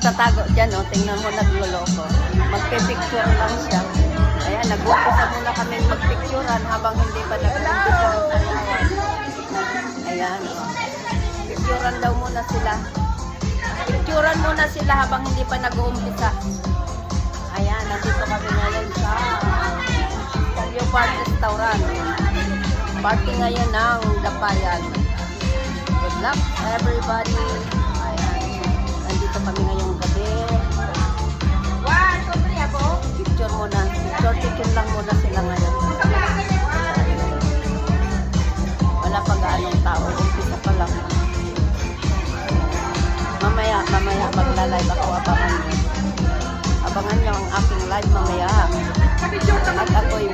nagtatago dyan, oh. Tingnan mo, nagloloko. Magpipicture lang siya. Ayan, nag-umpisa muna kami magpicturean habang hindi pa nag-umpisa ang sayawan. Ayan, oh. Picturean daw muna sila. Picturean muna sila habang hindi pa nag-uumpisa. Ayan, nandito kami ngayon sa Taguig Park Restaurant. Party ngayon ng Dapayan. Good luck, everybody. Nandito kami ngayong gabi. Picture muna. Picture lang muna sila ngayon. Wala pa gaanong tao. Umpisa pa lang. Mamaya magla-live ako. Abangan nyo ang aking live mamaya. At ako'y